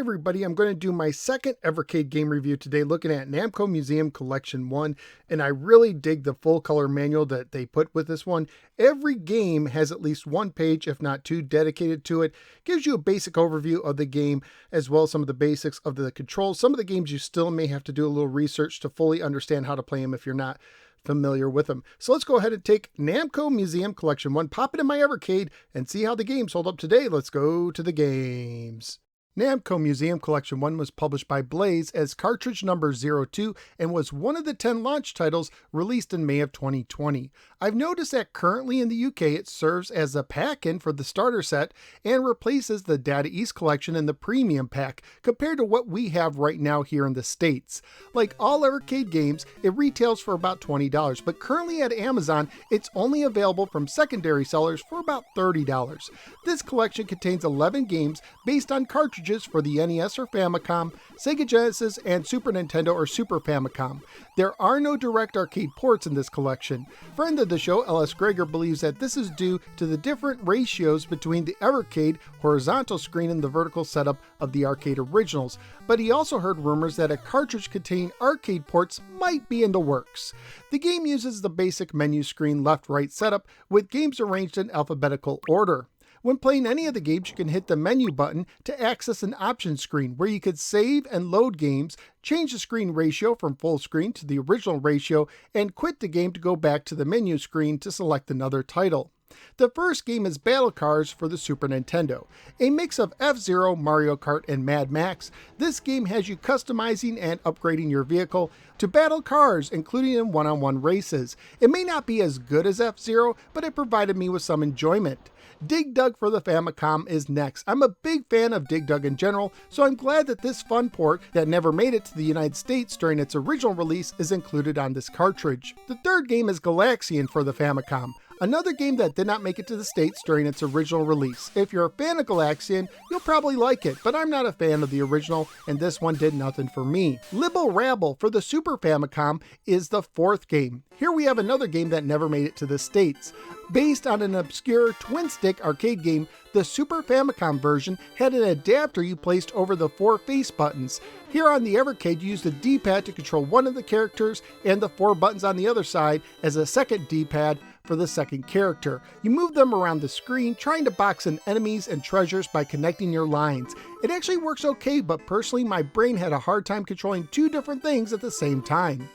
everybody, I'm going to do my second Evercade game review today looking at Namco Museum Collection 1, and I really dig the full color manual that they put with this one. Every game has at least one page, if not two, dedicated to it. Gives you a basic overview of the game as well as some of the basics of the controls. Some of the games you still may have to do a little research to fully understand how to play them if you're not familiar with them. So let's go ahead and take Namco Museum Collection 1, pop it in my Evercade, and see how the games hold up today. Let's go to the games. Namco Museum Collection 1 was published by Blaze as cartridge number 02 and was one of the 10 launch titles released in May of 2020. I've noticed that currently in the UK it serves as a pack-in for the starter set and replaces the Data East collection in the premium pack compared to what we have right now here in the States. Like all Evercade games, it retails for about $20, but currently at Amazon it's only available from secondary sellers for about $30. This collection contains 11 games based on cartridges for the NES or Famicom, Sega Genesis, and Super Nintendo or Super Famicom. There are no direct arcade ports in this collection. Friend of the show, L.S. Greger, believes that this is due to the different ratios between the Evercade horizontal screen and the vertical setup of the arcade originals, but he also heard rumors that a cartridge containing arcade ports might be in the works. The game uses the basic menu screen left-right setup with games arranged in alphabetical order. When playing any of the games, you can hit the menu button to access an option screen where you could save and load games, change the screen ratio from full screen to the original ratio, and quit the game to go back to the menu screen to select another title. The first game is Battle Cars for the Super Nintendo, a mix of F-Zero, Mario Kart, and Mad Max. This game has you customizing and upgrading your vehicle to battle cars, including in one-on-one races. It may not be as good as F-Zero, but it provided me with some enjoyment. Dig Dug for the Famicom is next. I'm a big fan of Dig Dug in general, so I'm glad that this fun port that never made it to the United States during its original release is included on this cartridge. The third game is Galaxian for the Famicom, another game that did not make it to the States during its original release. If you're a fan of Galaxian, you'll probably like it, but I'm not a fan of the original, and this one did nothing for me. Libble Rabble for the Super Famicom is the fourth game. Here we have another game that never made it to the States. Based on an obscure twin-stick arcade game, the Super Famicom version had an adapter you placed over the 4 face buttons. Here on the Evercade, you use the D-pad to control one of the characters and the 4 buttons on the other side as a second D-pad for the second character. You move them around the screen, trying to box in enemies and treasures by connecting your lines. It actually works okay, but personally my brain had a hard time controlling 2 different things at the same time.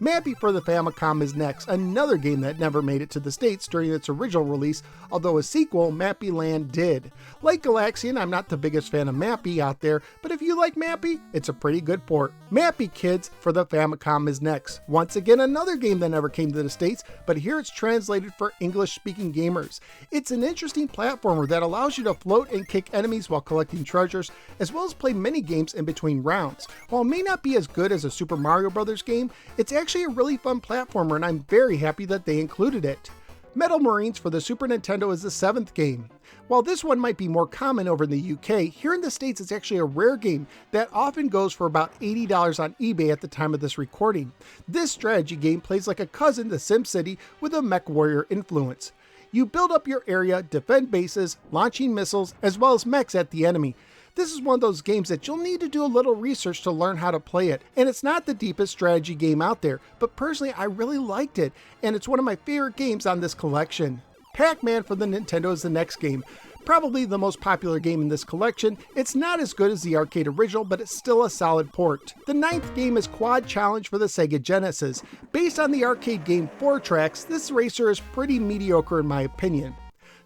Mappy for the Famicom is next, another game that never made it to the States during its original release, although a sequel, Mappy Land, did. Like Galaxian, I'm not the biggest fan of Mappy out there, but if you like Mappy, it's a pretty good port. Mappy Kids for the Famicom is next. Once again, another game that never came to the States, but here it's translated for English-speaking gamers. It's an interesting platformer that allows you to float and kick enemies while collecting treasures, as well as play mini games in between rounds. While it may not be as good as a Super Mario Bros. Game, it's actually a really fun platformer, and I'm very happy that they included it. Metal Marines for the Super Nintendo is the 7th game. While this one might be more common over in the UK, here in the States it's actually a rare game that often goes for about $80 on eBay at the time of this recording. This strategy game plays like a cousin to SimCity with a mech warrior influence. You build up your area, defend bases, launching missiles, as well as mechs at the enemy. This is one of those games that you'll need to do a little research to learn how to play it, and it's not the deepest strategy game out there, but personally I really liked it, and it's one of my favorite games on this collection. Pac-Man for the Nintendo is the next game. Probably the most popular game in this collection. It's not as good as the arcade original, but it's still a solid port. The 9th game is Quad Challenge for the Sega Genesis. Based on the arcade game 4 Tracks, this racer is pretty mediocre in my opinion.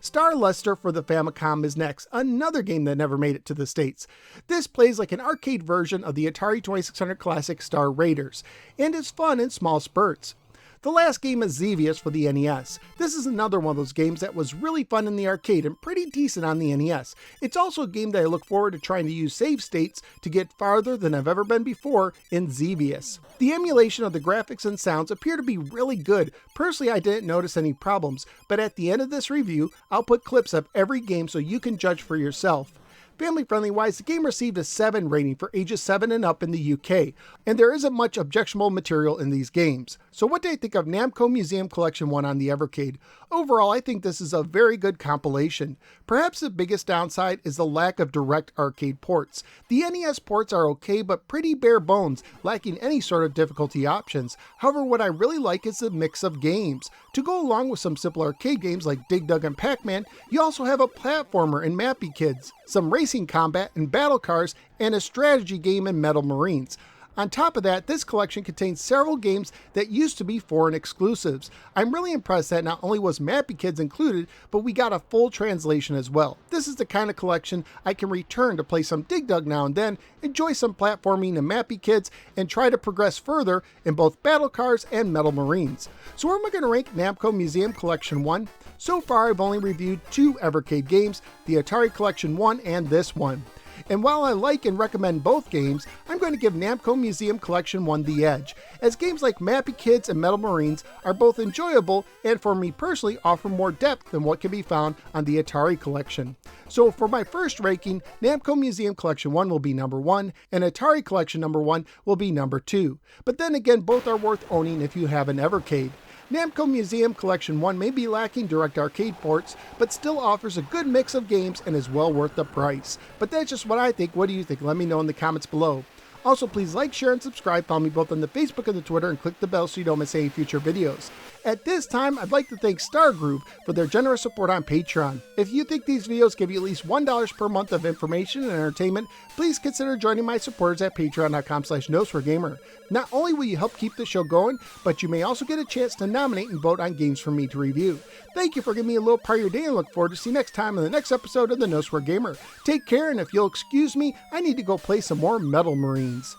Star Luster for the Famicom is next, another game that never made it to the States. This plays like an arcade version of the Atari 2600 classic Star Raiders, and is fun in small spurts. The last game is Xevious for the NES. This is another one of those games that was really fun in the arcade and pretty decent on the NES. It's also a game that I look forward to trying to use save states to get farther than I've ever been before in Xevious. The emulation of the graphics and sounds appear to be really good. Personally, I didn't notice any problems, but at the end of this review, I'll put clips of every game so you can judge for yourself. Family-friendly wise, the game received a 7 rating for ages 7 and up in the UK, and there isn't much objectionable material in these games. So what do I think of Namco Museum Collection 1 on the Evercade? Overall, I think this is a very good compilation. Perhaps the biggest downside is the lack of direct arcade ports. The NES ports are okay, but pretty bare bones, lacking any sort of difficulty options. However, what I really like is the mix of games. To go along with some simple arcade games like Dig Dug and Pac-Man, you also have a platformer in Mappy Kids, some racing combat and battle cars, and a strategy game in Metal Marines. On top of that, this collection contains several games that used to be foreign exclusives. I'm really impressed that not only was Mappy Kids included, but we got a full translation as well. This is the kind of collection I can return to play some Dig Dug now and then, enjoy some platforming in Mappy Kids, and try to progress further in both battle cars and Metal Marines. So where am I going to rank Namco Museum Collection 1? So far I've only reviewed 2 Evercade games, the Atari Collection 1 and this one. And while I like and recommend both games, I'm going to give Namco Museum Collection 1 the edge, as games like Mappy Kids and Metal Marines are both enjoyable and for me personally offer more depth than what can be found on the Atari Collection. So for my first ranking, Namco Museum Collection 1 will be number 1, and Atari Collection number 1 will be number 2. But then again, both are worth owning if you have an Evercade. Namco Museum Collection 1 may be lacking direct arcade ports, but still offers a good mix of games and is well worth the price. But that's just what I think. What do you think? Let me know in the comments below. Also, please like, share, and subscribe. Follow me both on the Facebook and the Twitter, and click the bell so you don't miss any future videos. At this time, I'd like to thank Star Groove for their generous support on Patreon. If you think these videos give you at least $1 per month of information and entertainment, please consider joining my supporters at patreon.com/KnowsWhereGamer. Not only will you help keep the show going, but you may also get a chance to nominate and vote on games for me to review. Thank you for giving me a little part of your day, and look forward to see you next time in the next episode of the KnowsWhereGamer. Take care, and if you'll excuse me, I need to go play some more Metal Marines.